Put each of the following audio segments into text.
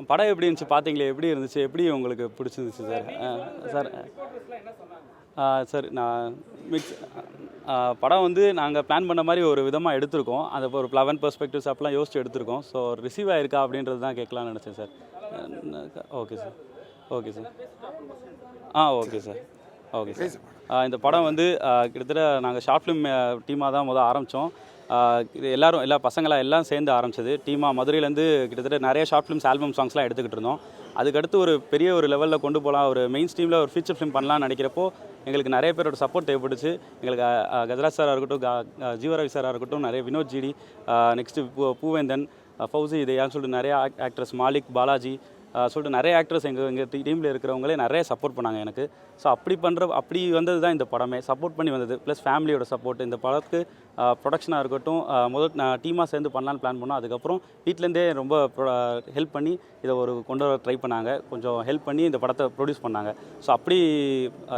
படம் எப்படி இருந்துச்சு பார்த்தீங்களே, எப்படி இருந்துச்சு, எப்படி உங்களுக்கு பிடிச்சிருந்துச்சு சார்? சார் சார் நான் படம் வந்து நாங்கள் பிளான் பண்ண மாதிரி ஒரு விதமாக எடுத்திருக்கோம். அதை ஒரு 11 பெர்ஸ்பெக்டிவ்ஸ் அப்பெல்லாம் யோசிச்சு எடுத்திருக்கோம். ஸோ ரிசீவ் ஆயிருக்கா அப்படின்றது தான் கேட்கலான்னு நினச்சேன் sir. Okay sir, okay sir. Okay sir, okay sir. இந்த படம் வந்து கிட்டத்தட்ட நாங்கள் ஷார்ட் ஃபிலிம் டீமாக தான் ஆரம்பித்தோம். இது எல்லா பசங்களாம் எல்லாம் சேர்ந்து ஆரம்பிச்சது டீமாக. மதுரையிலேருந்து கிட்டத்தட்ட நிறைய ஷார்ட் ஃபிலிம்ஸ், ஆல்பம் சாங்ஸ்லாம் எடுத்துக்கிட்டு இருந்தோம். அதுக்கடுத்து ஒரு பெரிய ஒரு லெவலில் கொண்டு போகலாம், ஒரு மெயின் ஸ்ட்ரீமில் ஒரு ஃபீச்சர் ஃபிலிம் பண்ணலாம்னு நினைக்கிறப்போ எங்களுக்கு நிறைய பேரோட சப்போர்ட் தேவைப்பட்டுச்சு. எங்களுக்கு கஜராஜ் சாராக இருக்கட்டும், ஜீவராஜ் சாராக இருக்கட்டும், நிறைய Vinod GT, next Poovendhan, Fauci, இதையான்னு சொல்லிட்டு நிறைய ஆக்ட்ரஸ், மாலிக், பாலாஜி சொல்லிட்டு நிறைய ஆக்டர்ஸ் எங்கள் டீமில் இருக்கிறவங்களே நிறைய சப்போர்ட் பண்ணாங்க எனக்கு. ஸோ அப்படி வந்தது தான் இந்த படமே, சப்போர்ட் பண்ணி வந்தது. ப்ளஸ் ஃபேமிலியோட சப்போர்ட். இந்த படத்துக்கு ப்ரொடக்ஷனாக இருக்கட்டும், நான் டீமாக சேர்ந்து பண்ணலான்னு பிளான் பண்ணோம். அதுக்கப்புறம் வீட்டிலேருந்தே ரொம்ப ஹெல்ப் பண்ணி இதை கொண்டு வர ட்ரை பண்ணாங்க. கொஞ்சம் ஹெல்ப் பண்ணி இந்த படத்தை ப்ரொடியூஸ் பண்ணாங்க. ஸோ அப்படி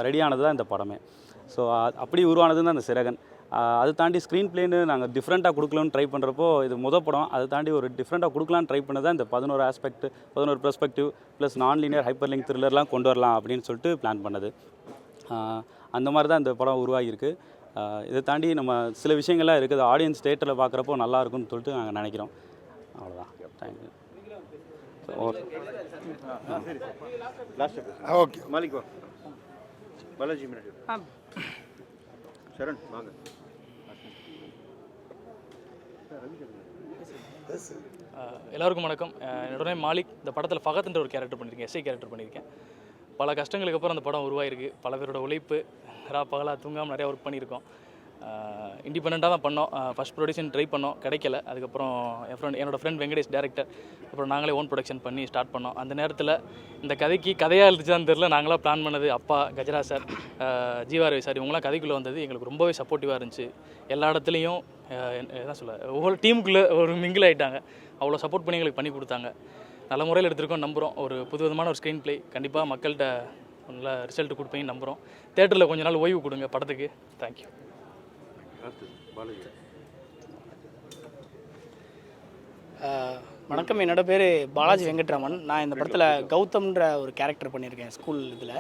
ரெடியானது தான் இந்த படமே. ஸோ அப்படி உருவானது தான் இந்த சிறகன். அதை தாண்டி ஸ்க்ரீன் பிளேன்னு நாங்கள் டிஃப்ரெண்ட்டாக கொடுக்கலான்னு ட்ரை பண்ணுறப்போ, இது படம். அதை தாண்டி ஒரு டிஃப்ரெண்ட்டாக கொடுக்கலான்னு ட்ரை பண்ணது தான் இந்த 11 பெர்ஸ்பெக்டிவ் ப்ளஸ் நான் லீனியர் ஹைப்பர் லிங்க் த்ரில்லர்லாம் கொண்டு வரலாம் அப்படின்னு சொல்லிட்டு பிளான் பண்ணது. அந்த மாதிரி தான் இந்த படம் உருவாகியிருக்கு. இதை தாண்டி நம்ம சில விஷயங்கள்லாம் இருக்குது, ஆடியன்ஸ் தேட்டரில் பார்க்குறப்போ நல்லா இருக்கும்னு சொல்லிட்டு நாங்கள் நினைக்கிறோம். அவ்வளோதான். தேங்க்யூ. ஓகே மாலிக் பாலாஜி சரண் வாங்க. எல்லாருக்கும் வணக்கம். என்னோட நேம் மாலிக். இந்த படத்தில் ஃபகத்ன்ற ஒரு கேரக்டர் பண்ணியிருக்கேன், எஸ்ஐ கேரக்டர் பண்ணியிருக்கேன். பல கஷ்டங்களுக்கு அப்புறம் அந்த படம் உருவாயிருக்கு. பல பேரோட உழைப்பு, பகலாக தூங்காமல் நிறையா ஒர்க் பண்ணியிருக்கோம். இண்டிபெண்ட்டாக தான் பண்ணோம். ஃபஸ்ட் ப்ரொடியூஷன் ட்ரை பண்ணோம், கிடைக்கல. அதுக்கப்புறம் என்னோடய ஃப்ரெண்ட் வெங்கடேஷ் டேரக்டர், அப்புறம் நாங்களே ஓன் ப்ரொடக்ஷன் பண்ணி ஸ்டார்ட் பண்ணோம். அந்த நேரத்தில் இந்த கதையாக இருந்துச்சான்னு தெரில, நாங்களாம் பிளான் பண்ணது அப்பா, கஜராஜ் சார், ஜீவாரவி சார், இவங்களாம் கதைக்குள்ளே வந்தது எங்களுக்கு ரொம்பவே சப்போர்ட்டிவாக இருந்துச்சு. எல்லா இடத்துலையும் என்ன சொல்ல, ஒவ்வொரு டீமுக்குள்ளே ஒரு மிங்கிள் ஆகிட்டாங்க. அவ்வளோ சப்போர்ட் பண்ணி எங்களுக்கு பண்ணி கொடுத்தாங்க. நல்ல முறையில் எடுத்திருக்கோம் நம்புகிறோம். ஒரு புதுவிதமான ஒரு ஸ்க்ரீன் ப்ளே கண்டிப்பாக மக்கள்கிட்ட நல்ல ரிசல்ட் கொடுப்பீங்கன்னு நம்புகிறோம். தேட்டரில் கொஞ்ச நாள் ஓய்வு கொடுங்க படத்துக்கு. தேங்க்யூ. வணக்கம், என்னோடய பேர் பாலாஜி வெங்கட்ராமன். நான் இந்த படத்தில் கௌதம்ன்ற ஒரு கேரக்டர் பண்ணியிருக்கேன் ஸ்கூல் இதில்.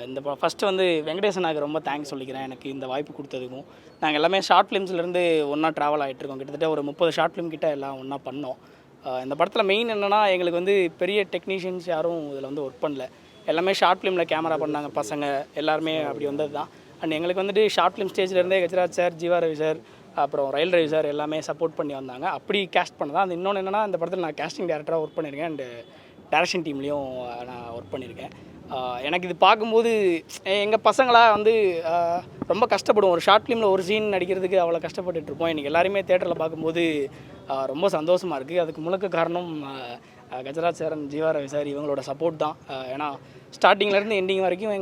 இந்த ஃபஸ்ட்டு வந்து வெங்கடேசனாக்கு ரொம்ப தேங்க்ஸ் சொல்லிக்கிறேன், எனக்கு இந்த வாய்ப்பு கொடுத்ததுக்கும். நாங்கள் எல்லாமே ஷார்ட் ஃபிலிம்ஸ்லேருந்து ஒன்றா ட்ராவல் ஆகிட்ருக்கோம். கிட்டத்தட்ட ஒரு 30 ஷார்ட் ஃபிலிம் கிட்ட எல்லாம் ஒன்றா பண்ணோம். இந்த படத்தில் மெயின் என்னென்னா, எங்களுக்கு வந்து பெரிய டெக்னீஷியன்ஸ் யாரும் இதில் வந்து ஒர்க் பண்ணல. எல்லாமே ஷார்ட் ஃபிலிமில் கேமரா பண்ணாங்க பசங்க எல்லாருமே. அப்படி வந்தது தான். அண்ட் எங்களுக்கு வந்துட்டு ஷார்ட் ஃபிலிம் ஸ்டேஜ்லேருந்தே கஜராஜ் சார், ஜீவாரவி சார், அப்புறம் ரயில் ரவி சார் எல்லாமே சப்போர்ட் பண்ணி வந்தாங்க. அப்படி கேஸ்ட் பண்ணதான். அது இன்னொன்று என்னென்னா, இந்த படத்தில் நான் கேஸ்டிங் டேரக்டராக ஒர்க் பண்ணியிருக்கேன். அண்டு டைரக்ஷன் டீம்லேயும் நான் ஒர்க் பண்ணியிருக்கேன். எனக்கு இது பார்க்கும்போது எங்கள் பசங்களாக வந்து ரொம்ப கஷ்டப்படுவோம். ஒரு ஷார்ட் ஃபிலிமில் ஒரு சீன் நடிக்கிறதுக்கு அவ்வளோ கஷ்டப்பட்டுட்ருப்போம். இன்றைக்கி எல்லாருமே தேட்டரில் பார்க்கும்போது ரொம்ப சந்தோஷமாக இருக்குது. அதுக்கு முழுக்க காரணம் கஜராஜ் சார், ஜீவாரவி சார் இவங்களோட சப்போர்ட் தான். ஏன்னா ஸ்டார்டிங்லேருந்து எண்டிங் வரைக்கும்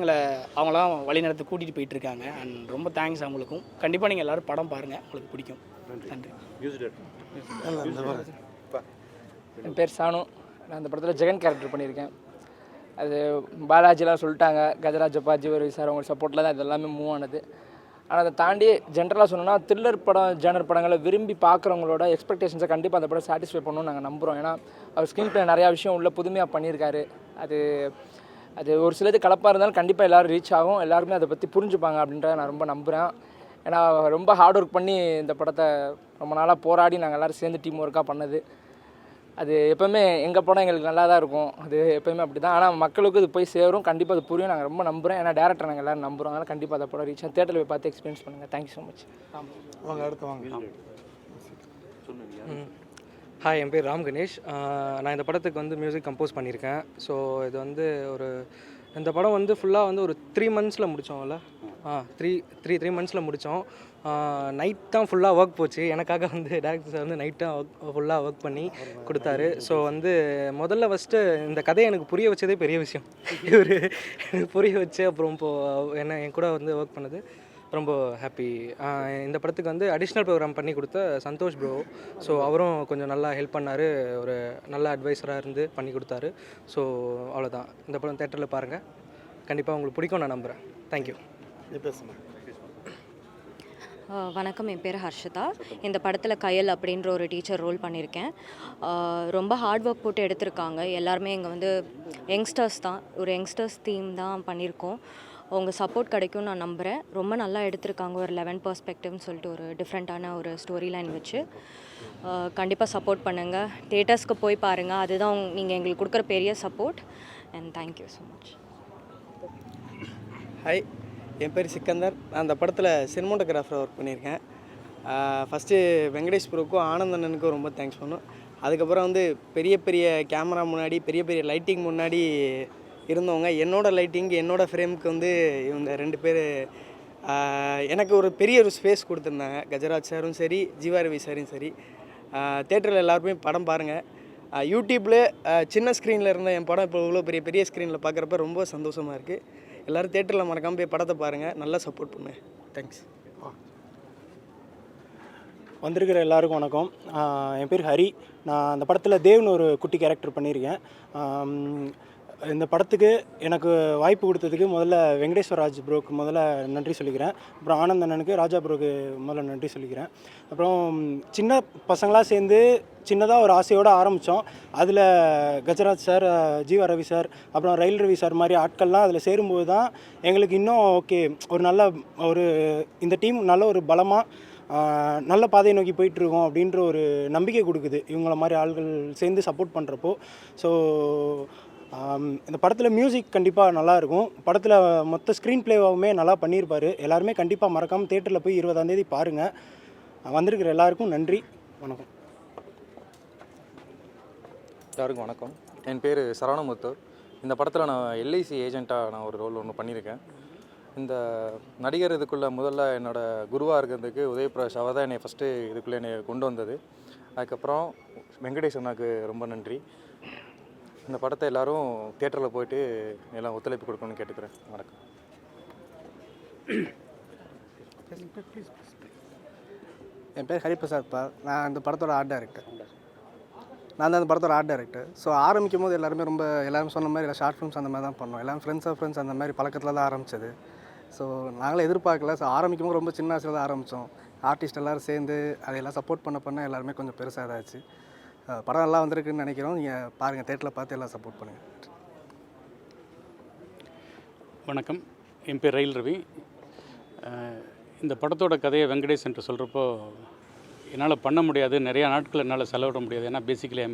அவங்களாம் வழிநடத்தி கூட்டிகிட்டு போயிட்டுருக்காங்க. அண்ட் ரொம்ப தேங்க்ஸ் அவங்களுக்கும். கண்டிப்பாக நீங்கள் எல்லோரும் படம் பாருங்கள், உங்களுக்கு பிடிக்கும். நன்றி. என் பேர் சானு. நான் இந்த படத்தில் ஜெகன் கேரக்டர் பண்ணியிருக்கேன். அது பாலாஜிலாம் சொல்லிட்டாங்க, கஜராஜ் அப்பா, ஜீவரவி சார் அவங்க சப்போர்ட்டில் தான் இது எல்லாமே மூவ் ஆனது. ஆனால் அதை தாண்டி ஜென்ரலாக சொன்னோன்னா, த்ரில்லர் படம், ஜேனர் படங்களை விரும்பி பார்க்குறவங்களோட எக்ஸ்பெக்டேஷன்ஸை கண்டிப்பாக அந்த படம் சாட்டிஸ்ஃபை பண்ணணும்னு நாங்கள் நம்புகிறோம். ஏன்னா அவர் ஸ்க்ரீன் பிளே நிறையா விஷயம் உள்ள புதுமையாக பண்ணியிருக்காரு. அது ஒரு சிலது கலப்பாக இருந்தாலும் கண்டிப்பாக எல்லோரும் ரீச் ஆகும், எல்லாருமே அதை பற்றி புரிஞ்சுப்பாங்க அப்படின்றத நான் ரொம்ப நம்புகிறேன். ஏன்னா ரொம்ப ஹார்ட் ஒர்க் பண்ணி இந்த படத்தை ரொம்ப நாளாக போராடி நாங்கள் எல்லோரும் சேர்ந்து டீம் ஒர்க்காக பண்ணது. அது எப்போவுமே எங்கள் படம் எங்களுக்கு நல்லா தான் இருக்கும். அது எப்போயுமே அப்படி தான். ஆனால் மக்களுக்கு இது போய் சேரும், கண்டிப்பாக அது புரியும். நாங்கள் ரொம்ப நம்புகிறேன். ஏன்னா டேரக்டர் நாங்கள் எல்லோரும் நம்புகிறோம். அதனால் கண்டிப்பாக அதை படம் ரீச் ஆகும். தேட்டரில் போய் பார்த்து எக்ஸ்பீரியன்ஸ் பண்ணுங்கள். Thank you so much. வாங்க அடுத்து வாங்க. ஹாய், என் பேர் ராம் கணேஷ். நான் இந்த படத்துக்கு வந்து மியூசிக் கம்போஸ் பண்ணியிருக்கேன். ஸோ இது வந்து இந்த படம் வந்து ஃபுல்லாக வந்து ஒரு 3 மந்த்ஸில் முடித்தோம்ல. 3 மந்த்ஸில் முடித்தோம். நைட் தான் ஃபுல்லாக ஒர்க் போச்சு. எனக்காக வந்து டேரக்டர் சார் வந்து நைட்டாக ஃபுல்லாக ஒர்க் பண்ணி கொடுத்தாரு. ஸோ வந்து முதல்ல ஃபஸ்ட்டு இந்த கதையை எனக்கு புரிய வச்சதே பெரிய விஷயம். எனக்கு புரிய வச்சு அப்புறம் இப்போது என் கூட வந்து ஒர்க் பண்ணது ரொம்ப ஹாப்பி. இந்த படத்துக்கு வந்து அடிஷ்னல் ப்ரோக்ராம் பண்ணி கொடுத்த சந்தோஷ் ப்ரோ, ஸோ அவரும் கொஞ்சம் நல்லா ஹெல்ப் பண்ணார், ஒரு நல்ல அட்வைஸராக இருந்து பண்ணி கொடுத்தாரு. ஸோ அவ்வளோதான். இந்த படம் தேட்டரில் பாருங்கள், கண்டிப்பாக உங்களுக்கு பிடிக்கும் நான் நம்புகிறேன். தேங்க்யூ. வணக்கம், என் பேர் ஹர்ஷிதா. இந்த படத்தில் கயல் அப்படின்ற ஒரு டீச்சர் ரோல் பண்ணியிருக்கேன். ரொம்ப ஹார்ட் ஒர்க் போட்டு எடுத்திருக்காங்க. எல்லாருமே இங்கே வந்து யங்ஸ்டர்ஸ் தான், ஒரு யங்ஸ்டர்ஸ் தீம் தான் பண்ணியிருக்கோம். உங்கள் சப்போர்ட் கிடைக்கும்னு நான் நம்புகிறேன். ரொம்ப நல்லா எடுத்திருக்காங்க. ஒரு 11 பெர்ஸ்பெக்டிவ்னு சொல்லிட்டு ஒரு டிஃப்ரெண்ட்டான ஒரு ஸ்டோரி லைன் வச்சு கண்டிப்பாக சப்போர்ட் பண்ணுங்கள். தியேட்டர்ஸ்க்கு போய் பாருங்கள். அதுதான் நீங்கள் எங்களுக்கு கொடுக்குற பெரிய support. And thank you so much. Hi, என் பேர் சிக்கந்தர். நான் அந்த படத்தில் சினிமோட்டோகிராஃபர் ஒர்க் பண்ணியிருக்கேன். ஃபஸ்ட்டு வெங்கடேஷ் ப்ரோக்கும் ஆனந்தண்ணனுக்கும் ரொம்ப தேங்க்ஸ் பண்ணணும். அதுக்கப்புறம் வந்து பெரிய பெரிய கேமரா முன்னாடி பெரிய பெரிய லைட்டிங் முன்னாடி இருந்தவங்க, என்னோடய லைட்டிங் என்னோடய ஃப்ரேமுக்கு வந்து இவங்க 2 பேர் எனக்கு ஒரு பெரிய ஒரு ஸ்பேஸ் கொடுத்துருந்தாங்க. கஜராஜ் சாரும் சரி, ஜீவா ரவி சாரும் சரி. தேட்டரில் எல்லாருமே படம் பாருங்கள். யூடியூப்பில் சின்ன ஸ்க்ரீனில் இருந்த என் படம் இப்போ இவ்வளோ பெரிய பெரிய ஸ்க்ரீனில் பார்க்குறப்ப ரொம்ப சந்தோஷமாக இருக்குது. எல்லோரும் தேட்டரில் மறக்காமல் போய் படத்தை பாருங்கள். நல்லா சப்போர்ட் பண்ணுங்கள். தேங்க்ஸ். வந்திருக்கிற எல்லாருக்கும் வணக்கம். என் பேர் ஹரி. நான் அந்த படத்தில் தேவ்னு ஒரு குட்டி கேரக்டர் பண்ணியிருக்கேன். இந்த படத்துக்கு எனக்கு வாய்ப்பு கொடுத்ததுக்கு முதல்ல வெங்கடேஸ்வரராஜ் ப்ரோக்கு முதல்ல நன்றி சொல்லிக்கிறேன். அப்புறம் ஆனந்த் அண்ணனுக்கு, ராஜா ப்ரோக்கு முதல்ல நன்றி சொல்லிக்கிறேன். அப்புறம் சின்ன பசங்களாக சேர்ந்து சின்னதாக ஒரு ஆசையோடு ஆரம்பித்தோம். அதில் கஜராஜ் சார், ஜீவா ரவி சார், அப்புறம் ரயில் ரவி சார் மாதிரி ஆட்கள்லாம் அதில் சேரும்போது தான் எங்களுக்கு இன்னும் ஓகே, ஒரு நல்ல ஒரு இந்த டீம் நல்ல ஒரு பலமாக நல்ல பாதையை நோக்கி போயிட்டுருக்கோம் அப்படின்ற ஒரு நம்பிக்கை கொடுக்குது இவங்கள மாதிரி ஆள்கள் சேர்ந்து சப்போர்ட் பண்ணுறப்போ. ஸோ இந்த படத்தில் மியூசிக் கண்டிப்பாக நல்லாயிருக்கும். படத்தில் மொத்த ஸ்க்ரீன் ப்ளேவாகவுமே நல்லா பண்ணியிருப்பார். எல்லாருமே கண்டிப்பாக மறக்காமல் தேட்டரில் போய் 20ஆம் தேதி பாருங்கள். வந்திருக்கிற எல்லாருக்கும் நன்றி, வணக்கம். எல்லாருக்கும் வணக்கம். என் பேர் சரவணமுத்தூர். இந்த படத்தில் நான் எல்ஐசி ஏஜெண்ட்டாக நான் ஒரு ரோல் ஒன்று பண்ணியிருக்கேன். இந்த நடிகர் இதுக்குள்ளே முதல்ல என்னோடய குருவாக இருக்கிறதுக்கு உதயபிரகாஷ் அவர் தான் என்னை ஃபஸ்ட்டு இதுக்குள்ளே என்னை கொண்டு வந்தது. அதுக்கப்புறம் வெங்கடேஷ் அண்ணாவுக்கு ரொம்ப நன்றி. இந்த படத்தை எல்லோரும் தியேட்டரில் போயிட்டு எல்லாம் ஒத்துழைப்பு கொடுக்கணும்னு கேட்டுக்கிறேன். வணக்கம். என் பேர் ஹரிபிரசாத் பால். நான் இந்த படத்தோட ஆர்ட் டைரக்டர். நான் தான் அந்த படத்தோட ஆர்ட் டைரக்டர். ஸோ ஆரம்பிக்கும் போது எல்லாரும் சொன்ன மாதிரி இல்லை, ஷார்ட் ஃபிலிம்ஸ் அந்த மாதிரி தான் பண்ணோம். எல்லாம் ஃப்ரெண்ட்ஸ் அந்த மாதிரி பழக்கத்தில் தான் ஆரம்பித்தது. ஸோ நாங்களே எதிர்பார்க்கல. ஸோ ஆரம்பிக்கும் போது ரொம்ப சின்ன ஆசையில் தான் ஆரம்பித்தோம். ஆர்டிஸ்ட் எல்லோரும் சேர்ந்து அதையெல்லாம் சப்போர்ட் பண்ண எல்லாருமே கொஞ்சம் பெருசாக இதாச்சு. படம் நல்லா வந்திருக்குன்னு நினைக்கிறோம். நீங்கள் பாருங்கள், தேட்டரில் பார்த்து எல்லாம் சப்போர்ட் பண்ணுங்கள். வணக்கம், என் பேர் ரயில் ரவி. இந்த படத்தோட கதையை வெங்கடேஷ் என்று சொல்கிறப்போ என்னால் பண்ண முடியாது, நிறையா நாட்கள் என்னால் செலவிட முடியாது. ஏன்னா பேசிக்கலி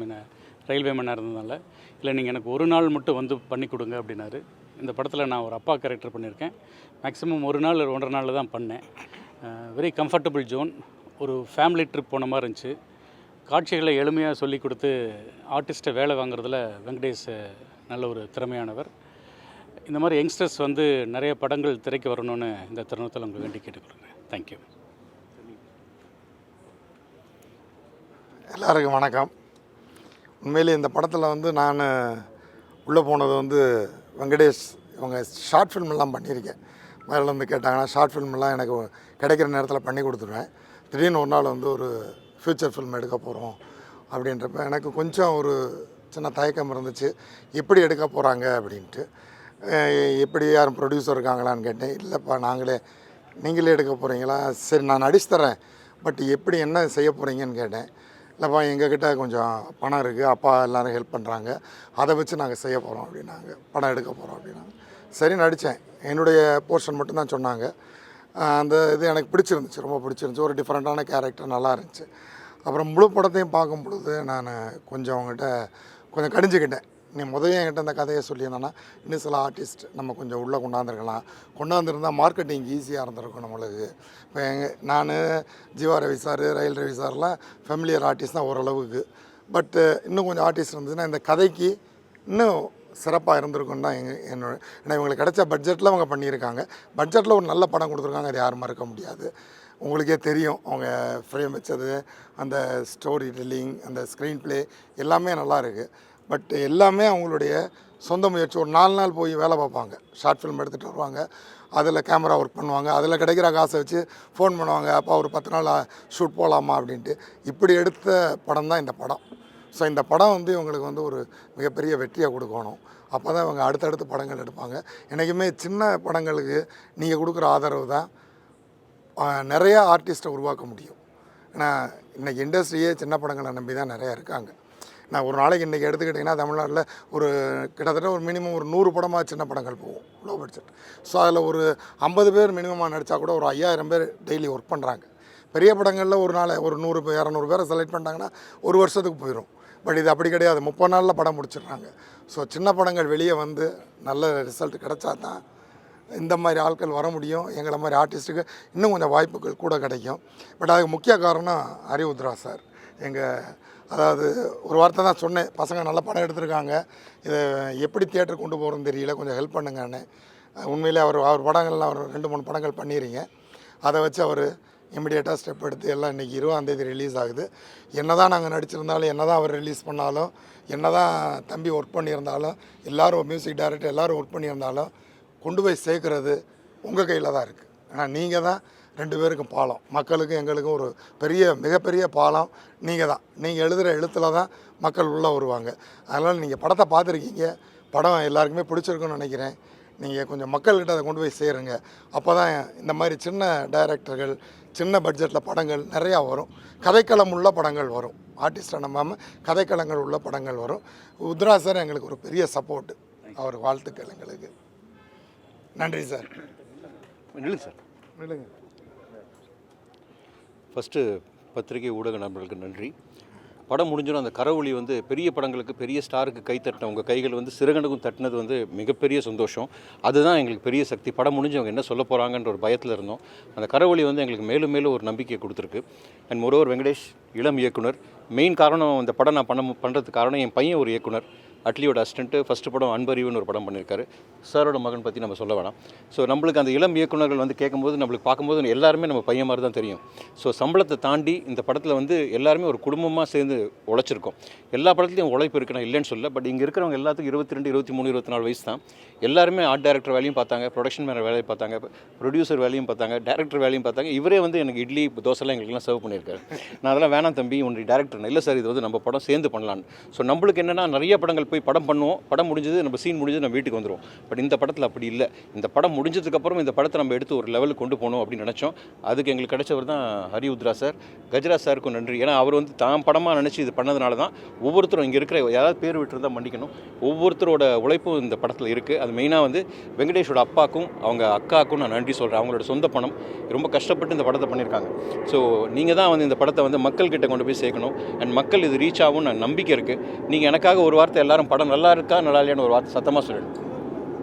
ரயில்வே மேனாக இருந்ததுனால, இல்லை நீங்கள் எனக்கு ஒரு நாள் மட்டும் வந்து பண்ணி கொடுங்க அப்படின்னாரு. இந்த படத்தில் நான் ஒரு அப்பா கேரக்டர் பண்ணியிருக்கேன். மேக்ஸிமம் ஒரு நாள் 1.5 நாள் தான் பண்ணேன். Very comfortable zone. ஒரு ஃபேமிலி ட்ரிப் போன மாதிரி இருந்துச்சு. காட்சிகளை எளிமையாக சொல்லி கொடுத்து ஆர்டிஸ்ட்டை வேலை வாங்குறதுல வெங்கடேஷ் நல்ல ஒரு திறமையானவர். இந்த மாதிரி யங்ஸ்டர்ஸ் வந்து நிறைய படங்கள் திரைக்கு வரணும்னு இந்த தருணத்தில் உங்களுக்கு வேண்டி கேட்டுக்கொள்கிறேன். தேங்க்யூ. எல்லாருக்கும் வணக்கம். உண்மையிலே இந்த படத்தில் வந்து நான் உள்ளே போனது வந்து வெங்கடேஷ் இவங்க ஷார்ட் ஃபில்மெல்லாம் பண்ணியிருக்கேன். மேலே வந்து கேட்டாங்கன்னா ஷார்ட் ஃபில்மெல்லாம் எனக்கு கிடைக்கிற நேரத்தில் பண்ணி கொடுத்துருவேன். திடீர்னு ஒரு நாள் வந்து ஒரு ஃப்யூச்சர் ஃபில்ம் எடுக்க போகிறோம் அப்படின்றப்ப எனக்கு கொஞ்சம் ஒரு சின்ன தயக்கம் இருந்துச்சு, எப்படி எடுக்க போகிறாங்க அப்படின்ட்டு. எப்படி யாரும் ப்ரொடியூசர் இருக்காங்களான்னு கேட்டேன். இல்லைப்பா நீங்களே எடுக்க போகிறீங்களா? சரி நான் நடிச்சு தரேன், பட் எப்படி என்ன செய்ய போகிறீங்கன்னு கேட்டேன். இல்லைப்பா எங்ககிட்ட கொஞ்சம் பணம் இருக்குது, அப்பா எல்லோரும் ஹெல்ப் பண்ணுறாங்க, அதை வச்சு நாங்கள் செய்ய போகிறோம் அப்படின்னாங்க, படம் எடுக்க போகிறோம் அப்படின்னாங்க. சரி நடித்தேன். என்னுடைய போர்ஷன் மட்டும்தான் சொன்னாங்க. அந்த இது எனக்கு பிடிச்சிருந்துச்சு, ரொம்ப பிடிச்சிருந்துச்சி. ஒரு டிஃப்ரெண்ட்டான கேரக்டர் நல்லா இருந்துச்சு. அப்புறம் முழு படத்தையும் பார்க்கும் பொழுது நான் கொஞ்சம் அவங்ககிட்ட கொஞ்சம் கடிஞ்சிக்கிட்டேன். நீ முதல்ல என்கிட்ட அந்த கதையை சொல்லியிருந்தேன்னா இன்னும் சில ஆர்டிஸ்ட் நம்ம கொஞ்சம் உள்ளே கொண்டாந்துருந்தால் மார்க்கெட்டிங் ஈஸியாக இருந்திருக்கும் நம்மளுக்கு. இப்போ நான் ஜீவா ரவி சார், ரயில் ரவி சார்லாம் ஃபெமிலியர் ஆர்டிஸ்ட் தான் ஓரளவுக்கு. பட்டு இன்னும் கொஞ்சம் ஆர்டிஸ்ட் இருந்துச்சுன்னா இந்த கதைக்கு இன்னும் சிறப்பாக இருந்திருக்கும் தான் ஏன்னா இவங்களுக்கு கிடைச்ச பட்ஜெட்டில் அவங்க பண்ணியிருக்காங்க. பட்ஜெட்டில் ஒரு நல்ல படம் கொடுத்துருக்காங்க, அது யாரும் மறக்க முடியாது. உங்களுக்கே தெரியும் அவங்க ஃப்ரேம் வச்சது, அந்த ஸ்டோரி டெல்லிங், அந்த ஸ்க்ரீன் ப்ளே எல்லாமே நல்லா இருக்குது. பட் எல்லாமே அவங்களுடைய சொந்த முயற்சி. ஒரு 4 நாள் போய் வேலை பார்ப்பாங்க, ஷார்ட் ஃபிலிம் எடுத்துகிட்டு வருவாங்க, அதில் கேமரா ஒர்க் பண்ணுவாங்க, அதில் கிடைக்கிற காசை வச்சு ஃபோன் பண்ணுவாங்க, அப்பா ஒரு 10 நாள் ஷூட் போகலாமா அப்படின்ட்டு. இப்படி எடுத்த படம் தான் இந்த படம். ஸோ இந்த படம் வந்து இவங்களுக்கு வந்து ஒரு மிகப்பெரிய வெற்றியை கொடுக்கணும். அப்போ தான் இவங்க அடுத்தடுத்து படங்கள் எடுப்பாங்க. என்றைக்குமே சின்ன படங்களுக்கு நீங்கள் கொடுக்குற ஆதரவு தான் நிறையா ஆர்டிஸ்ட்டை உருவாக்க முடியும். ஏன்னா இன்றைக்கி இண்டஸ்ட்ரியே சின்ன படங்களை நம்பி தான் நிறையா இருக்காங்க. நான் ஒரு நாளைக்கு இன்றைக்கி எடுத்துக்கிட்டிங்கன்னா தமிழ்நாட்டில் ஒரு கிட்டத்தட்ட ஒரு மினிமம் ஒரு 100 படமாக சின்ன படங்கள் போகும், லோ பட்ஜெட். ஸோ அதில் ஒரு 50 பேர் மினிமமாக நடித்தா கூட ஒரு 5000 பேர் டெய்லி ஒர்க் பண்ணுறாங்க. பெரிய படங்களில் ஒரு நாள் ஒரு 100 200 பேரை செலக்ட் பண்ணிட்டாங்கன்னா ஒரு வருஷத்துக்கு போயிடும். பட் இது அப்படி கிடையாது, 30 நாளில் படம் முடிச்சிடுறாங்க. ஸோ சின்ன படங்கள் வெளியே வந்து நல்ல ரிசல்ட் கிடச்சா தான் இந்த மாதிரி ஆட்கள் வர முடியும். எங்களை மாதிரி ஆர்டிஸ்ட்டுக்கு இன்னும் கொஞ்சம் வாய்ப்புகள் கூட கிடைக்கும். பட் அதுக்கு முக்கிய காரணம் ஹரிஉத்ரா சார். அதாவது ஒரு வார்த்தை தான் சொன்னேன், பசங்க நல்ல படம் எடுத்திருக்காங்க, இதை எப்படி தியேட்டர் கொண்டு போகிறோன்னு தெரியல, கொஞ்சம் ஹெல்ப் பண்ணுங்கன்னு. உண்மையிலே அவர் படங்கள்லாம் அவர் 2-3 படங்கள் பண்ணிடுறீங்க. அதை வச்சு அவர் இமிடியேட்டாக ஸ்டெப் எடுத்து எல்லாம் இன்றைக்கி 20ஆம் தேதி ரிலீஸ் ஆகுது. என்ன தான் நாங்கள் நடிச்சிருந்தாலும், என்ன தான் அவர் ரிலீஸ் பண்ணாலும், என்ன தான் தம்பி ஒர்க் பண்ணியிருந்தாலும், எல்லோரும் மியூசிக் டைரக்டர் எல்லோரும் ஒர்க் பண்ணியிருந்தாலும் கொண்டு போய் சேர்க்குறது உங்கள் கையில் தான் இருக்குது. ஆனால் நீங்கள் தான் 2 பேருக்கும் பாலம், மக்களுக்கும் எங்களுக்கும் ஒரு மிகப்பெரிய பாலம் நீங்கள் தான். நீங்கள் எழுதுகிற எழுத்தில் தான் மக்கள் உள்ளே வருவாங்க. அதனால் நீங்கள் படத்தை பார்த்துருக்கீங்க, படம் எல்லாருக்குமே பிடிச்சிருக்குன்னு நினைக்கிறேன். நீங்கள் கொஞ்சம் மக்கள்கிட்ட அதை கொண்டு போய் சேருங்க. அப்போ தான் இந்த மாதிரி சின்ன டைரக்டர்கள், சின்ன பட்ஜெட்டில் படங்கள் நிறையா வரும், கதைக்களம் உள்ள படங்கள் வரும். ஆர்டிஸ்ட்டை நம்பாமல் கதைக்களங்கள் உள்ள படங்கள் வரும். உத்ரா சார் எங்களுக்கு ஒரு பெரிய சப்போர்ட்டு, அவர் வாழ்த்துக்கள் எங்களுக்கு. நன்றி சார். நில்லுங்க சார், நில்லுங்க. ஃபஸ்ட்டு பத்திரிகை ஊடக நண்பர்களுக்கு நன்றி. படம் முடிஞ்சிடும் அந்த கரவொலி வந்து பெரிய படங்களுக்கு பெரிய ஸ்டாருக்கு கை தட்டின உங்கள் கைகள் வந்து சிறுகண்டுக்கும் தட்டினது வந்து மிகப்பெரிய சந்தோஷம். அதுதான் எங்களுக்கு பெரிய சக்தி. படம் முடிஞ்சு அவங்க என்ன சொல்ல போகிறாங்கன்ற ஒரு பயத்தில் இருந்தோம். அந்த கரவொலி வந்து எங்களுக்கு மேலும் மேலும் ஒரு நம்பிக்கையை கொடுத்துருக்கு. அண்ட் மொரோவர் வெங்கடேஷ் இளம் இயக்குனர். மெயின் காரணம் இந்த படம் நான் பண்ணுறதுக்கு காரணம் என் பையன் ஒரு இயக்குனர், அட்லியோட அசிஸ்டன்ட்டு. ஃபஸ்ட்டு படம் அன்பறிவுன்னு ஒரு படம் பண்ணியிருக்காரு. சாரோட மகன் பற்றி நம்ம சொல்ல வேணாம். ஸோ நம்மளுக்கு அந்த இளம் இயக்குநர்கள் வந்து கேட்கும்போது நம்மளுக்கு பார்க்கும்போது எல்லாருமே நம்ம பையன் மாதிரி தான் தெரியும். ஸோ சம்பளத்தை தாண்டி இந்த படத்தில் வந்து எல்லாருமே ஒரு குடும்பமாக சேர்ந்து உழைச்சிருக்கோம். எல்லா படத்துலையும் உழைப்பு இருக்குது, நான் இல்லைன்னு சொல்ல. பட் இங்கே இருக்கிறவங்க எல்லாத்துக்கும் 22, 23, 24 வயசு தான். எல்லாருமே ஆர்ட் டைரக்டர் வேலையும் பார்த்தாங்க, ப்ரொடக்ஷன் மேலே வேலையை பார்த்தாங்க, ப்ரொடியூசர் வேலையும் பார்த்தாங்க, டேரக்டர் வேலையும் பார்த்தாங்க. இவரே வந்து எனக்கு இட்லி தோசைலாம் எங்களுக்குலாம் சர்வ் பண்ணியிருக்காரு. நான் அதெல்லாம் வேணாம் தம்பி, ஒன்று டேரக்டர் இல்லை சார், இது வந்து நம்ம படம் சேர்ந்து பண்ணலான்னு. ஸோ நம்மளுக்கு என்னென்னா நிறைய படங்கள் போய் படம் பண்ணுவோம், படம் முடிஞ்சது நம்ம சீன் முடிஞ்சது நம்ம வீட்டுக்கு வந்துடுவோம். பட் இந்த படத்தில் அப்படி இல்லை. இந்த படம் முடிஞ்சதுக்கப்புறம் இந்த படத்தை நம்ம எடுத்து ஒரு லெவலுக்கு கொண்டு போகணும் அப்படின்னு நினச்சோம். அதுக்கு எங்களுக்கு கிடைச்சவர் தான் ஹரிஉத்ரா சார். கஜராஜ் சாருக்கும் நன்றி. ஏன்னா அவர் வந்து தான் படமாக நினச்சி இது பண்ணதுனால தான் ஒவ்வொருத்தரும் இங்கே இருக்கிற யாராவது பேர் விட்டுருந்தால் மன்னிக்கணும், ஒவ்வொருத்தரோட உழைப்பும் இந்த படத்தில் இருக்குது. அது மெயினாக வந்து வெங்கடேஷோட அப்பாக்கும் அவங்க அக்காவுக்கும் நான் நன்றி சொல்கிறேன். அவங்களோட சொந்த பணம், ரொம்ப கஷ்டப்பட்டு இந்த படத்தை பண்ணியிருக்காங்க. ஸோ நீங்கள் தான் வந்து இந்த படத்தை வந்து மக்கள்கிட்ட கொண்டு போய் சேர்க்கணும். அண்ட் மக்கள் இது ரீச் ஆகும் நான் நம்பிக்கை இருக்குது. நீங்கள் எனக்காக ஒரு வார்த்தை எல்லாரும் படம் நல்லா இருக்கா நல்லா இல்லையான்னு ஒரு வார்த்தை சத்தமாக சொல்லிடும்.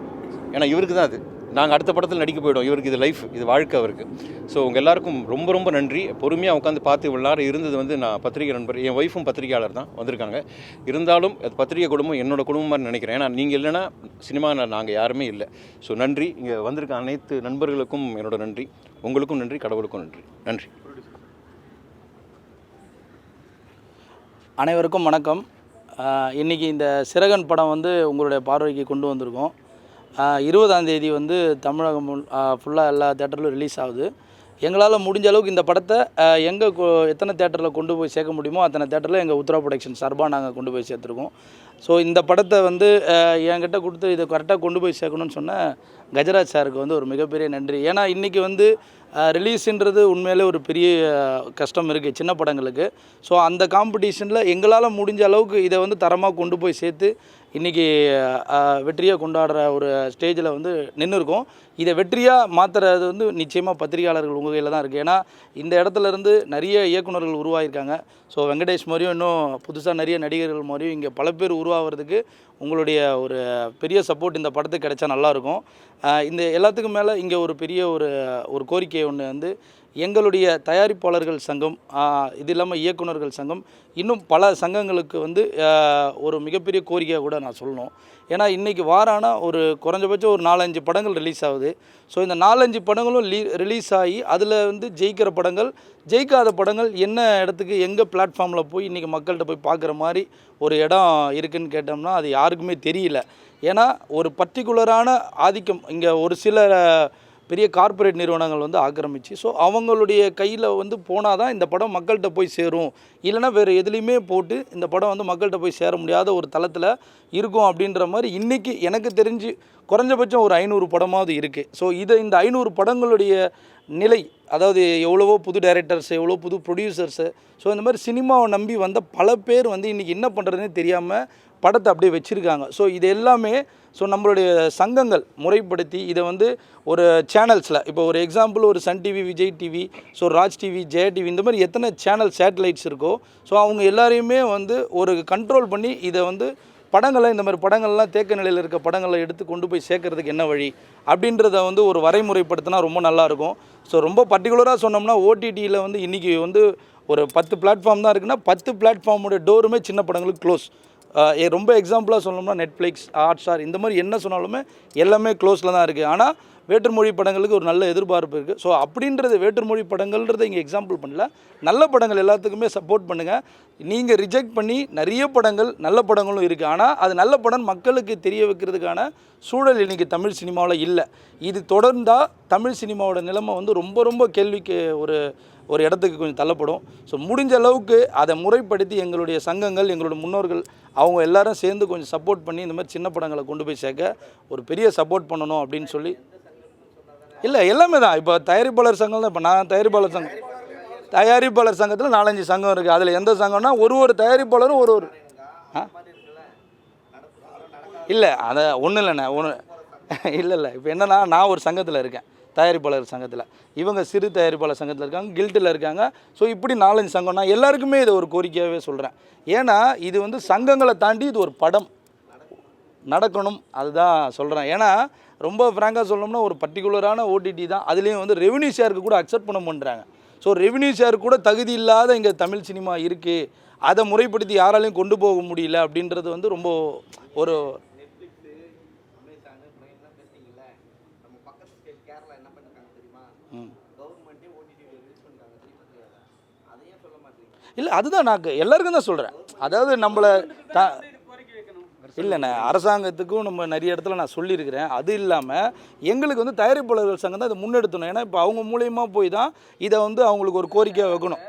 ஏன்னா இவருக்கு தான் அது, நாங்கள் அடுத்த படத்தில் நடிக்க போய்டும். இவருக்கு இது லைஃப், இது வாழ்க்கை அவருக்கு. ஸோ உங்கள் எல்லாருக்கும் ரொம்ப ரொம்ப நன்றி. பொறுமையாக உட்காந்து பார்த்து இவ்வளோ நேரம் இருந்தது வந்து நான் பத்திரிகை நண்பர், என் ஒய்ஃபும் பத்திரிகையாளர் தான் வந்திருக்காங்க. இருந்தாலும் அது பத்திரிகை குடும்பம் என்னோட குடும்பம் மாதிரி நினைக்கிறேன். ஏன்னா நீங்கள் இல்லைன்னா சினிமா நாங்கள் யாருமே இல்லை. ஸோ நன்றி. இங்கே வந்திருக்க அனைத்து நண்பர்களுக்கும் என்னோட நன்றி. உங்களுக்கும் நன்றி, கடவுளுக்கும் நன்றி. நன்றி. அனைவருக்கும் வணக்கம். இன்றைக்கி இந்த சிறகன் படம் வந்து உங்களுடைய பார்வைக்கு கொண்டு வந்திருக்கோம். 20ஆம் தேதி வந்து தமிழகம் ஃபுல்லாக எல்லா தேட்டர்லையும் ரிலீஸ் ஆகுது. எங்களால் முடிஞ்ச அளவுக்கு இந்த படத்தை எத்தனை தேட்டரில் கொண்டு போய் சேர்க்க முடியுமோ அத்தனை தேட்டரில் எங்கள் உத்ரா ப்ரொடக்ஷன் சார்பாக நாங்கள் கொண்டு போய் சேர்த்துருக்கோம். ஸோ இந்த படத்தை வந்து என்கிட்ட கொடுத்து இதை கரெக்டாக கொண்டு போய் சேர்க்கணும்னு சொன்ன கஜராஜ் சாருக்கு வந்து ஒரு மிகப்பெரிய நன்றி. ஏன்னா இன்றைக்கி வந்து ரிலீஸுன்றது உண்மையிலே ஒரு பெரிய கஷ்டம் இருக்குது சின்ன படங்களுக்கு. ஸோ அந்த காம்படிஷனில் எங்களால் முடிஞ்ச அளவுக்கு இதை வந்து தரமாக கொண்டு போய் சேர்த்து இன்றைக்கி வெற்றியாக கொண்டாடுற ஒரு ஸ்டேஜில் வந்து நின்று இருக்கோம். இதை வெற்றியாக மாற்றுறது வந்து நிச்சயமாக பத்திரிகையாளர்கள் உங்கள் கையில் தான் இருக்குது. ஏன்னா இந்த இடத்துலேருந்து நிறைய இயக்குநர்கள் உருவாகியிருக்காங்க. ஸோ வெங்கடேஷ் மாதிரியும் இன்னும் புதுசாக நிறைய நடிகர்கள் மாதிரியும் இங்கே பல பேர் உருவாகிறதுக்கு உங்களுடைய ஒரு பெரிய சப்போர்ட் இந்த படத்துக்கு கிடைச்சா நல்லாயிருக்கும். இந்த எல்லாத்துக்கும் மேலே இங்கே ஒரு பெரிய ஒரு கோரிக்கை ஒன்று வந்து எங்களுடைய தயாரிப்பாளர்கள் சங்கம், இது இல்லாமல் இயக்குநர்கள் சங்கம், இன்னும் பல சங்கங்களுக்கு வந்து ஒரு மிகப்பெரிய கோரிக்கையாக கூட நான் சொல்லணும். ஏன்னா இன்றைக்கி வாரானா ஒரு குறைஞ்சபட்சம் ஒரு 4-5 படங்கள் ரிலீஸ் ஆகுது. ஸோ இந்த 4-5 படங்களும் ரிலீஸ் ஆகி அதில் வந்து ஜெயிக்கிற படங்கள், ஜெயிக்காத படங்கள் என்ன இடத்துக்கு எங்கே பிளாட்ஃபார்மில் போய் இன்றைக்கி மக்கள்கிட்ட போய் பார்க்குற மாதிரி ஒரு இடம் இருக்குதுன்னு கேட்டோம்னா அது யாருக்குமே தெரியல. ஏன்னா ஒரு பர்டிகுலரான ஆதிக்கம் இங்கே ஒரு சில பெரிய கார்ப்பரேட் நிறுவனங்கள் வந்து ஆக்கிரமிச்சு, ஸோ அவங்களுடைய கையில் வந்து போனால் தான் இந்த படம் மக்கள்கிட்ட போய் சேரும். இல்லைனா வேறு எதுலேயுமே போட்டு இந்த படம் வந்து மக்கள்கிட்ட போய் சேர முடியாத ஒரு தளத்தில் இருக்கும் அப்படின்ற மாதிரி இன்றைக்கி எனக்கு தெரிஞ்சு குறைஞ்சபட்சம் ஒரு 500 படமாவது இருக்குது. ஸோ இந்த 500 படங்களுடைய நிலை, அதாவது எவ்வளவோ புது டைரக்டர்ஸ், எவ்வளோ புது ப்ரொடியூசர்ஸு, ஸோ இந்த மாதிரி சினிமாவை நம்பி வந்த பல பேர் வந்து இன்றைக்கி என்ன பண்ணுறதுனே தெரியாமல் படத்தை அப்படியே வச்சுருக்காங்க. ஸோ இது எல்லாமே ஸோ நம்மளுடைய சங்கங்கள் முறைப்படுத்தி இதை வந்து ஒரு சேனல்ஸில், இப்போ ஒரு எக்ஸாம்பிள் ஒரு Sun TV, Vijay TV, so Raj TV, Jaya TV, இந்த மாதிரி எத்தனை சேனல் சேட்டலைட்ஸ் இருக்கோ ஸோ அவங்க எல்லாரையுமே வந்து ஒரு கண்ட்ரோல் பண்ணி இதை வந்து படங்களை, இந்த மாதிரி படங்கள்லாம் தேக்க நிலையில் இருக்க படங்களை எடுத்து கொண்டு போய் சேர்க்கறதுக்கு என்ன வழி அப்படின்றத வந்து ஒரு வரைமுறைப்படுத்தினா ரொம்ப நல்லாயிருக்கும். ஸோ ரொம்ப பர்டிகுலராக சொன்னோம்னா ஓடிடியில் வந்து இன்றைக்கி வந்து ஒரு 10 பிளாட்ஃபார்ம் தான் இருக்குன்னா 10 பிளாட்ஃபார்மோட டோருமே சின்ன படங்களுக்கு க்ளோஸ். ரொம்ப எக்ஸாம்பிளாக சொல்லணும்னா நெட்ஃப்ளிக்ஸ், ஹாட்ஸ்டார், இந்த மாதிரி என்ன சொன்னாலுமே எல்லாமே க்ளோஸில் தான் இருக்குது. ஆனால் வேற்றுமொழி படங்களுக்கு ஒரு நல்ல எதிர்பார்ப்பு இருக்குது. ஸோ அப்படின்றது வேற்றுமொழி படங்கள்ன்றதை இங்கே எக்ஸாம்பிள் பண்ணல, நல்ல படங்கள் எல்லாத்துக்குமே சப்போர்ட் பண்ணுங்கள். நீங்கள் ரிஜெக்ட் பண்ணி நிறைய படங்கள் நல்ல படங்களும் இருக்குது, ஆனால் அது நல்ல படம் மக்களுக்கு தெரிய வைக்கிறதுக்கான சூழல் இன்றைக்கி தமிழ் சினிமாவில் இல்லை. இது தொடர்ந்தால் தமிழ் சினிமாவோட நிலைமை வந்து ரொம்ப ரொம்ப கேள்விக்கு ஒரு இடத்துக்கு கொஞ்சம் தள்ளப்படும். ஸோ முடிஞ்ச அளவுக்கு அதை முறைப்படுத்தி எங்களுடைய சங்கங்கள், எங்களுடைய முன்னோர்கள் அவங்க எல்லாரும் சேர்ந்து கொஞ்சம் சப்போர்ட் பண்ணி இந்த மாதிரி சின்ன படங்களை கொண்டு போய் சேர்க்க ஒரு பெரிய சப்போர்ட் பண்ணணும் அப்படின்னு சொல்லி. இல்லை எல்லாமே தான். இப்போ தயாரிப்பாளர் சங்கம் தான். இப்போ நான் தயாரிப்பாளர் சங்கத்தில் 4-5 சங்கம் இருக்குது. அதில் எந்த சங்கம்னா ஒரு தயாரிப்பாளரும் ஒரு இல்லை, அதை ஒன்றும் இல்லைண்ணே, இல்லை இப்போ என்னென்னா நான் ஒரு சங்கத்தில் இருக்கேன், தயாரிப்பாளர் சங்கத்தில், இவங்க சிறு தயாரிப்பாளர் சங்கத்தில் இருக்காங்க, கில்ட்டில் இருக்காங்க. ஸோ இப்படி 4-5 சங்கம். நான் எல்லாருக்குமே இதை ஒரு கோரிக்கையாகவே சொல்கிறேன். ஏன்னா இது வந்து சங்கங்களை தாண்டி இது ஒரு படம் நடக்கணும், அதுதான் சொல்கிறேன். ஏன்னா ரொம்ப ஃப்ராங்காக சொல்லணும்னா ஒரு பர்டிகுலரான ஓடிடி தான், அதுலேயும் வந்து ரெவென்யூ ஷேருக்கு கூட அக்செப்ட் பண்ண பண்ணுறாங்க. ஸோ ரெவென்யூ ஷேர் கூட தகுதி இல்லாத இங்கே தமிழ் சினிமா இருக்குது, அதை முறைப்படுத்தி யாராலையும் கொண்டு போக முடியல அப்படின்றது வந்து ரொம்ப ஒரு இல்லை, அதுதான் நான் எல்லாருக்கும் தான் சொல்கிறேன். அதாவது நம்மளை இல்லைண்ணே, அரசாங்கத்துக்கும் நம்ம நிறைய இடத்துல நான் சொல்லியிருக்கிறேன். அது இல்லாமல் எங்களுக்கு வந்து தயாரிப்பாளர்கள் சங்கம் தான் இதை முன்னெடுத்தணும். ஏன்னா இப்போ அவங்க மூலியமாக போய் தான் இதை வந்து அவங்களுக்கு ஒரு கோரிக்கையாக வைக்கணும்.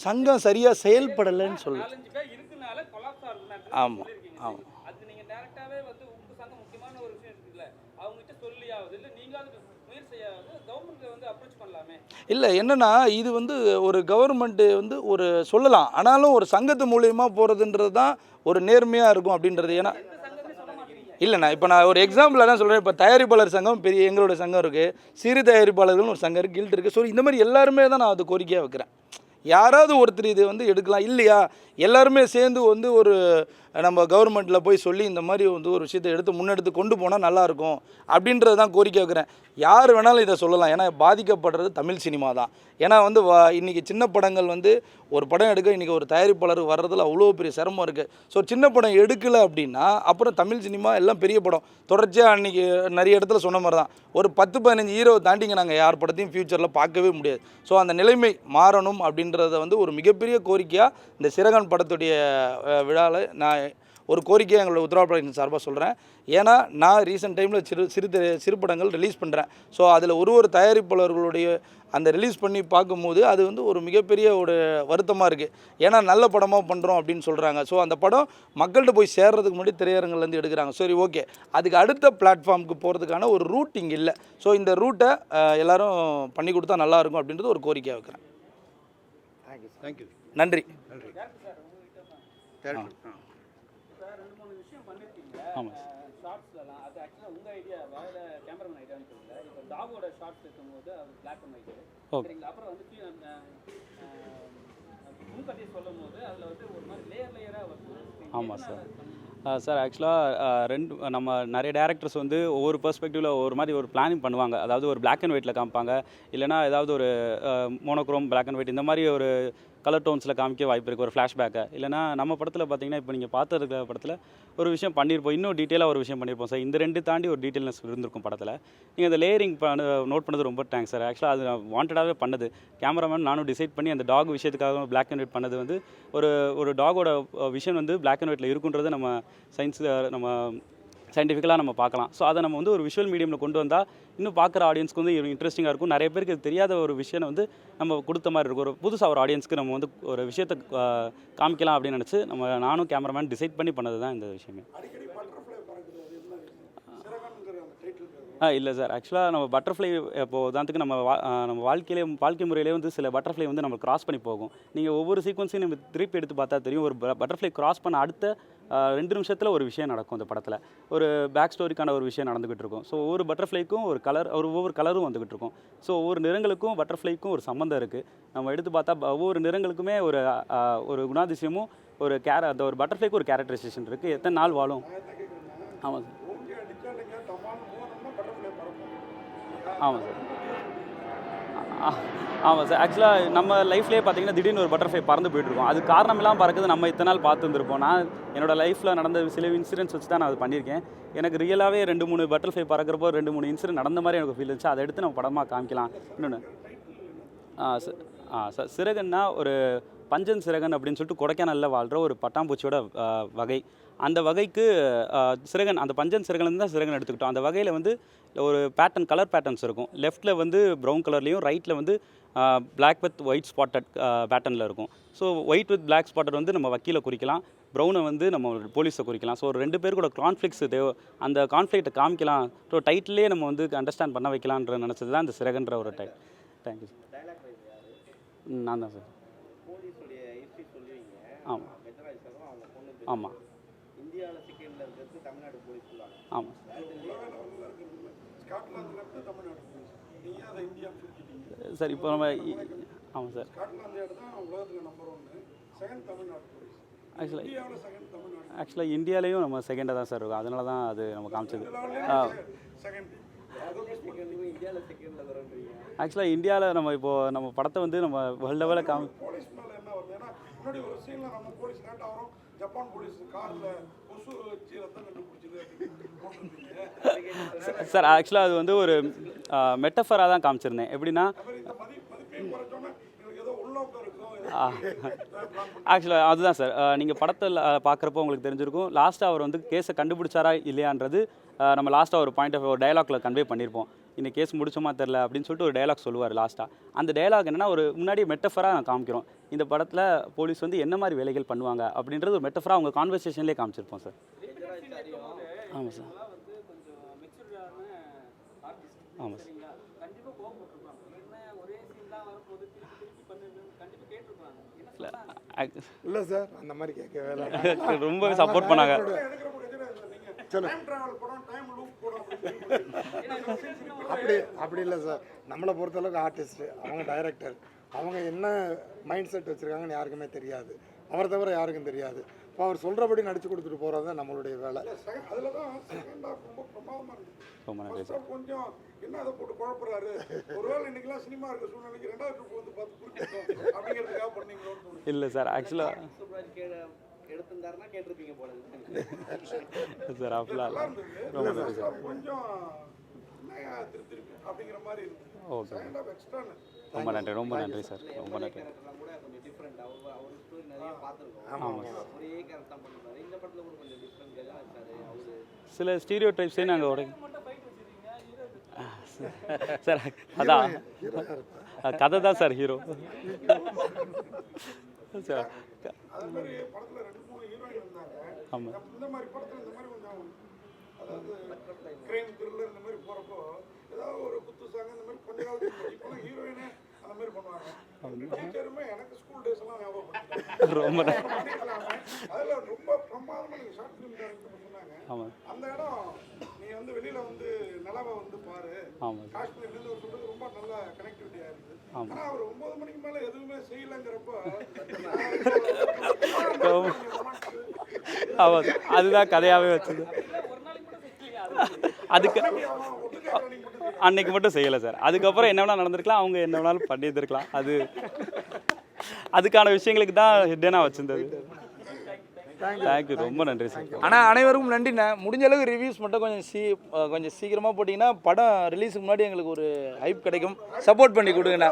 சங்கம் சரியாக செயல்படலைன்னு சொல்லு. ஆமாம் ஆமாம். இல்லை என்னென்னா இது வந்து ஒரு கவர்மெண்ட்டு வந்து ஒரு சொல்லலாம், ஆனாலும் ஒரு சங்கத்து மூலியமாக போகிறதுன்றது தான் ஒரு நேர்மையாக இருக்கும் அப்படின்றது. ஏன்னா இல்லைண்ணா, இப்போ நான் ஒரு எக்ஸாம்பிள் தான் சொல்கிறேன். இப்போ தயாரிப்பாளர் சங்கம் பெரிய எங்களோட சங்கம் இருக்குது, சிறு தயாரிப்பாளர்கள்னு ஒரு சங்கம் இருக்குது, கில்ட் இருக்குது. ஸோ இந்த மாதிரி எல்லாருமே தான் நான் அது கோரிக்கையாக வைக்கிறேன். யாராவது ஒருத்தர் இது வந்து எடுக்கலாம் இல்லையா, எல்லாருமே சேர்ந்து வந்து ஒரு நம்ம கவர்மெண்ட்டில் போய் சொல்லி இந்த மாதிரி வந்து ஒரு விஷயத்தை எடுத்து முன்னெடுத்து கொண்டு போனால் நல்லாயிருக்கும் அப்படின்றது தான் கோரிக்கை வைக்கிறேன். யார் வேணாலும் இதை சொல்லலாம். ஏன்னா பாதிக்கப்படுறது தமிழ் சினிமா தான். ஏன்னா வந்து இன்றைக்கி சின்ன படங்கள் வந்து ஒரு படம் எடுக்க இன்றைக்கி ஒரு தயாரிப்பாளர் வர்றதில் அவ்வளோ பெரிய சிரமம் இருக்குது. ஸோ சின்ன படம் எடுக்கலை அப்படின்னா அப்புறம் தமிழ் சினிமா எல்லாம் பெரிய படம் தொடர்ச்சியாக அன்றைக்கி நிறைய இடத்துல சொன்ன மாதிரி தான் ஒரு 10-15 ஹீரோ தாண்டிங்க நாங்கள் யார் படத்தையும் ஃப்யூச்சரில் பார்க்கவே முடியாது. ஸோ அந்த நிலைமை மாறணும் அப்படின்றத வந்து ஒரு மிகப்பெரிய கோரிக்கையாக இந்த சிறகன் படத்துடைய விழாவில் நான் ஒரு கோரிக்கையை எங்களோட உத்தரவாதத்தின் சார்பாக சொல்கிறேன். ஏன்னா நான் ரீசெண்ட் டைமில் சிறு படங்கள் ரிலீஸ் பண்ணுறேன். ஸோ அதில் ஒரு தயாரிப்பாளர்களுடைய அந்த ரிலீஸ் பண்ணி பார்க்கும்போது அது வந்து ஒரு மிகப்பெரிய ஒரு வருத்தமாக இருக்குது. ஏன்னா நல்ல படமாக பண்ணுறோம் அப்படின்னு சொல்கிறாங்க. ஸோ அந்த படம் மக்கள்கிட்ட போய் சேர்றதுக்கு முன்னாடி திரையரங்கள்லேருந்து எடுக்கிறாங்க. சரி ஓகே, அதுக்கு அடுத்த பிளாட்ஃபார்முக்கு போகிறதுக்கான ஒரு ரூட் இங்கே இல்லை. ஸோ இந்த ரூட்டை எல்லோரும் பண்ணி கொடுத்தா நல்லாயிருக்கும் அப்படின்றது ஒரு கோரிக்கையாக வைக்கிறேன். தேங்க்யூ. நன்றி. ஆமாம் ஷார்ட்ஸ்லாம் அது ஆக்சுவலாக உங்கள் ஐடியா வேறு கேமராமேன் ஐடியான்னு தெரியல. இப்போ டாகோட ஷார்ட்ஸ் இருக்கும்போது அது பிளாக் அண்ட் ஒயிட் சரிங்களா. அப்புறம் வந்து முன்கதையை சொல்லும் போது அதில் வந்து ஒரு மாதிரி லேயராக வரும். ஆமாம் சார் ஆக்சுவலாக நம்ம நிறைய டேரக்டர்ஸ் வந்து ஒவ்வொரு பெர்ஸ்பெக்டிவில் ஒவ்வொரு மாதிரி ஒரு பிளானிங் பண்ணுவாங்க. அதாவது ஒரு பிளாக் அண்ட் ஒயிட்டில் காமிப்பாங்க, இல்லைனா ஏதாவது ஒரு மோனோக்ரோம் பிளாக் அண்ட் ஒயிட் இந்த மாதிரி ஒரு கலர் டோன்ஸில் காமிக்க வாய்ப்பு இருக்குது, ஒரு ஃப்ளாஷ்பேக்கை. இல்லைனா நம்ம படத்தில் பார்த்தீங்கன்னா இப்போ நீங்கள் பார்த்துருக்க படத்தில் ஒரு விஷயம் பண்ணியிருப்போம், இன்னும் டீட்டெயிலாக ஒரு விஷயம் பண்ணியிருப்போம் சார். இந்த 2 தாண்டி ஒரு டீட்டெயில்னஸ் இருந்திருக்கும் படத்தில். நீங்கள் அந்த லேயரிங் நோட் பண்ணது ரொம்ப தேங்க்ஸ் சார். ஆக்சுவலாக அது வாண்டடாகவே பண்ணது கேமராமேன் நானும் டிசைட் பண்ணி அந்த டாக் விஷயத்துக்காக பிளாக் அண்ட் ஒயிட் பண்ணது வந்து ஒரு டாகோட விஷன் வந்து பிளாக் அண்ட் ஒயிட்டில் இருக்குன்றதை நம்ம நம்ம சயின்டிஃபிக்கலாக நம்ம பார்க்கலாம். ஸோ அதை நம்ம வந்து ஒரு விஷுவல் மீடியமில் கொண்டு வந்தால் இன்னும் பார்க்குற ஆடியன்ஸ்க்கு வந்து இன்ட்ரெஸ்டிங்காக இருக்கும். நிறைய பேருக்கு இது தெரியாத ஒரு விஷயம் வந்து நம்ம கொடுத்த மாதிரி இருக்கும். ஒரு புதுசாக ஒரு ஆடியன்ஸ்க்கு நம்ம வந்து ஒரு விஷயத்தை காமிக்கலாம் அப்படின்னு நினச்சி நானும் கேமராமேன் டிசைட் பண்ணி பண்ணது தான் இந்த விஷயமே. இல்லை சார். ஆக்சுவலாக நம்ம பட்டர்ஃப்ளை இப்போது உதாரணத்துக்கு நம்ம வாழ்க்கை முறையிலே வந்து சில பட்டர்ஃப்ளை வந்து நம்ம கிராஸ் பண்ணி போகும். நீங்கள் ஒவ்வொரு சீக்வன்ஸையும் நம்ம திருப்பி எடுத்து பார்த்தா தெரியும். ஒரு பட்டர்ஃப்ளை கிராஸ் பண்ண அடுத்த 2 நிமிஷத்தில் ஒரு விஷயம் நடக்கும் அந்த படத்தில். ஒரு பேக் ஸ்டோரிக்கான ஒரு விஷயம் நடந்துக்கிட்டு இருக்கும். ஸோ ஒவ்வொரு பட்டர்ஃப்ளைக்கும் ஒரு கலர், ஒவ்வொரு கலரும் வந்துக்கிட்டு இருக்கும். ஸோ ஒவ்வொரு நிறங்களுக்கும் பட்டர்ஃப்ளைக்கும் ஒரு சம்மந்தம் இருக்குது. நம்ம எடுத்து பார்த்தா ஒவ்வொரு நிறங்களுக்குமே ஒரு குணாதிசயமும் அந்த ஒரு பட்டர்ஃப்ளைக்கு ஒரு கேரக்டரைசேஷன் இருக்குது. எத்தனை நாள் வாழும். ஆமாம் சார். ஆமாம் சார். ஆமாம் சார். ஆக்சுவலாக நம்ம லைஃப்லேயே பார்த்தீங்கன்னா திடீர்னு ஒரு பட்டர்ஃப்ளை பறந்து போயிட்டுருக்கோம். அது காரணம் இல்லாமல் பறக்குது நம்ம இத்தனை நாள் பார்த்துருந்துருப்போம். நான் என்னோடய லைஃப்பில் நடந்த சில இன்சிடென்ட்ஸ் வச்சு தான் நான் அது பண்ணியிருக்கேன். எனக்கு ரியலாகவே 2-3 பட்டர்ஃப்ளை பறக்கிறப்போ 2-3 இன்சிடென்ட் நடந்த மாதிரி எனக்கு ஃபீல் இருந்துச்சு. அதை எடுத்து நம்ம படமாக காமிக்கலாம். இன்னொன்று சார், சிறகன்னா ஒரு பஞ்சன் சிறகன் அப்படின்னு சொல்லிட்டு கொடைக்கானலில் வாழ்கிற ஒரு பட்டாம்பூச்சியோட வகை. அந்த வகைக்கு சிறகன், அந்த பஞ்சன் சிறகன் தான் சிறகன் எடுத்துக்கிட்டோம். அந்த வகையில் வந்து ஒரு கலர் பேட்டர்ன்ஸ் இருக்கும். லெஃப்ட்டில் வந்து ப்ரௌன் கலர்லேயும், ரைட்டில் வந்து பிளாக் வித் ஒயிட் ஸ்பாட்டட் பேட்டர்னில் இருக்கும். So white with black spotted வந்து நம்ம வக்கீலை குறிக்கலாம், ப்ரௌனை வந்து நம்ம போலீஸை குறிக்கலாம். ஸோ ஒரு 2 பேர் கூட கான்ஃப்ளிக்ஸ் அந்த கான்ஃப்ளிக்ட்டை காமிக்கலாம். ஸோ டைட்டிலே நம்ம வந்து அண்டர்ஸ்டாண்ட் பண்ண வைக்கலான்ற நினச்சது தான் இந்த சிறகன்ற ஒரு தேங்க்யூ சார். நான் தான் சார். ஆமாம் ஆமாம் ஆமாம் சார். இப்போ நம்ம ஆமாம் சார். ஆக்சுவலாக இந்தியாவிலையும் நம்ம செகண்டாக தான் சார் இருக்கும். அதனால தான் அது நம்ம காமிச்சது. ஆக்சுவலாக இந்தியாவில் நம்ம படத்தை வந்து நம்ம வேர்ல்டு லெவலில் சார். ஆக்சுவலாக அது வந்து ஒரு மெட்டஃபராக தான் காமிச்சிருந்தேன். எப்படின்னா ஆக்சுவலாக அதுதான் சார். நீங்கள் படத்தில் பார்க்குறப்போ உங்களுக்கு தெரிஞ்சிருக்கும். லாஸ்ட்டாக அவர் வந்து கேஸை கண்டுபிடிச்சாரா இல்லையான்றது நம்ம லாஸ்ட்டாக ஒரு பாயிண்ட் ஆஃப் டயலாக்ல கன்வே பண்ணியிருப்போம். இந்த கேஸ் முடிச்சோமா தெரில அப்படின்னு சொல்லிட்டு ஒரு டயலாக் சொல்லுவார் லாஸ்ட்டாக. அந்த டயலாக் என்னென்னா ஒரு முன்னாடி மெட்டஃபராக நான் காமிக்கிறோம். இந்த படத்தில் போலீஸ் வந்து என்ன மாதிரி வேலைகள் பண்ணுவாங்க அப்படின்றது ஒரு மெட்டஃபராக அவங்க கான்வர்சேஷன்லேயே காமிச்சிருப்போம் சார். ஆமாம் சார். ஆமாம் சார். இல்லை சார், அந்த மாதிரி கேட்கவே ரொம்ப சப்போர்ட் பண்ணாங்க. அப்படி இல்லை சார். நம்மளை பொறுத்தளவுக்கு ஆர்டிஸ்ட்டு, அவங்க டைரக்டர், அவங்க என்ன மைண்ட் செட் வச்சுருக்காங்கன்னு யாருக்குமே தெரியாது. அவரை தவிர யாருக்கும் தெரியாது. இப்போ அவர் சொல்கிறபடி நடிச்சு கொடுத்துட்டு போகிறது தான் நம்மளுடைய வேலை. அதில் தான் ரொம்ப நன்றி சார். கொஞ்சம் என்ன அதை போட்டு குழப்பறாரு, ஒருவேளை இன்னைக்கெல்லாம் சினிமா இருக்க சூழ்நிலைக்கு 2வது ட்ரிப் வந்து பார்த்து புரிஞ்சுக்கணும் அப்படிங்கிறதுக்காக பண்ணீங்களோ? இல்லை சார். ஆக்சுவலாக எடுத்திருந்தாருன்னா கேட்டிருப்பீங்க போல சார். அப்படிலாம் ரொம்ப நன்றி சார். கொஞ்சம் திருப்பி அப்படிங்கிற மாதிரி இருக்கு. ஓகே, ரொம்ப நன்றி. ரொம்ப நன்றி சார். ரொம்ப நன்றி. ஆமாம் சார். சில ஸ்டீரியோ டைப்ஸே நாங்கள் சார் அதான் கதை தான் சார் ஹீரோ சார். ஆமாம். இந்த மாதிரி படத்தில் இந்த மாதிரி கொஞ்சம் அதாவது கிரைம் த்ரில்லர் இந்த மாதிரி போகிறப்போ ஏதாவது ஒரு குத்து சாங் இந்த மாதிரி கொஞ்ச காலத்துக்கு இப்போலாம் ஹீரோயினே அந்த மாதிரி பண்ணுவாங்க. டீச்சருமே எனக்கு ஸ்கூல் டேஸ் எல்லாம் ஞாபகப்படுத்தாங்க. ரொம்ப அதில் ரொம்ப பிரமாதமாக நீங்கள் ஷார்ட் ஃபிலிம் டைரக்டர் சொன்னாங்க. ஆமாம். அந்த இடம் நீ வந்து வெளியில் வந்து நிலவை வந்து பாரு. ஆமாம். காஷ்மீர்லேருந்து ஒரு சொல்கிறது ரொம்ப நல்ல கனெக்டிவிட்டியாக இருக்குது. ஆமாம். ஆனால் அவர் 9 மணிக்கு மேலே எதுவுமே செய்யலைங்கிறப்போ ஆமாம், அதுதான் கதையாகவே வச்சது. அதுக்கு அன்னைக்கு மட்டும் செய்யலை சார். அதுக்கப்புறம் என்ன வேணால் நடந்திருக்கலாம், அவங்க என்ன வேணாலும் பண்ணியிருந்துருக்கலாம். அதுக்கான விஷயங்களுக்கு தான் ஹிட்டனாக வச்சுருந்தது. தேங்க்யூ, ரொம்ப நன்றி சார். ஆனால் அனைவருக்கும் நன்றிண்ணே. முடிஞ்ச அளவுக்கு ரிவ்யூஸ் மட்டும் கொஞ்சம் சீக்கிரமாக போட்டிங்கன்னா படம் ரிலீஸுக்கு முன்னாடி எங்களுக்கு ஒரு ஹைப் கிடைக்கும். சப்போர்ட் பண்ணி கொடுங்கண்ணா.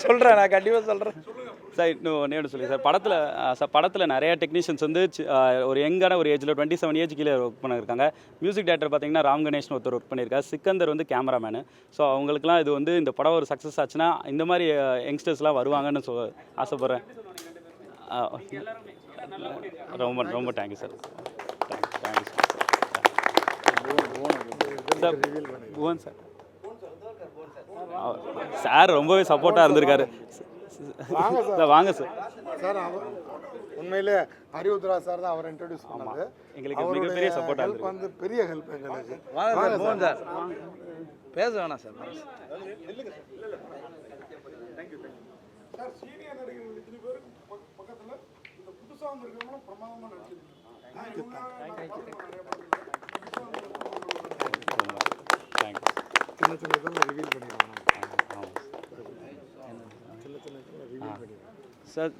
சொல்கிறேன், நான் கண்டிப்பாக சொல்கிறேன் சார். இன்னும் நேடு சொல்லி சார், படத்தில் நிறைய டெக்னீஷியன்ஸ் வந்து ஒரு யங்கான ஒரு ஏஜில் 27 ஏஜ் கீழே ஒர்க் பண்ணியிருக்காங்க. மியூசிக் டைரக்டர் பார்த்தீங்கன்னா ராம் கணேஷ்னு ஒருத்தர் ஒர்க் பண்ணியிருக்காரு. சிக்கந்தர் வந்து கேமராமேனு. ஸோ அவங்களுக்குலாம் இது வந்து இந்த படம் ஒரு சக்ஸஸ் ஆச்சுன்னா இந்த மாதிரி யங்ஸ்டர்ஸ்லாம் வருவாங்கன்னு ஆசைப்பட்றேன். ரொம்ப ரொம்ப thank you sir. Thank you sir. Sir Bhuvan sir sir ரொம்பவே சப்போர்ட்டாக இருந்திருக்காரு. சார் வாங்க சார். சார் உண்மையிலே அறிவுத்ரா சார் தான் அவரை இன்ட்ரடியூஸ் பண்ணாங்க. எங்களுக்கு மிகப்பெரிய சப்போர்ட்டாக ஹெல்ப் வந்து பெரிய ஹெல்ப் எங்களுக்கு. வாங்க சார் மோகன் சார் பேச வேணாம் சார். சார் சீனியர் நடிகர்கள் இத்தனை பேருக்கு பக்கத்தில் இந்த புதுசாக வந்திருக்கிறவங்களும் பிரமாதமாக நடிச்சிருக்காங்க. சின்ன சின்னதான் ரிவீல் பண்ணிடுவாங்க. சார்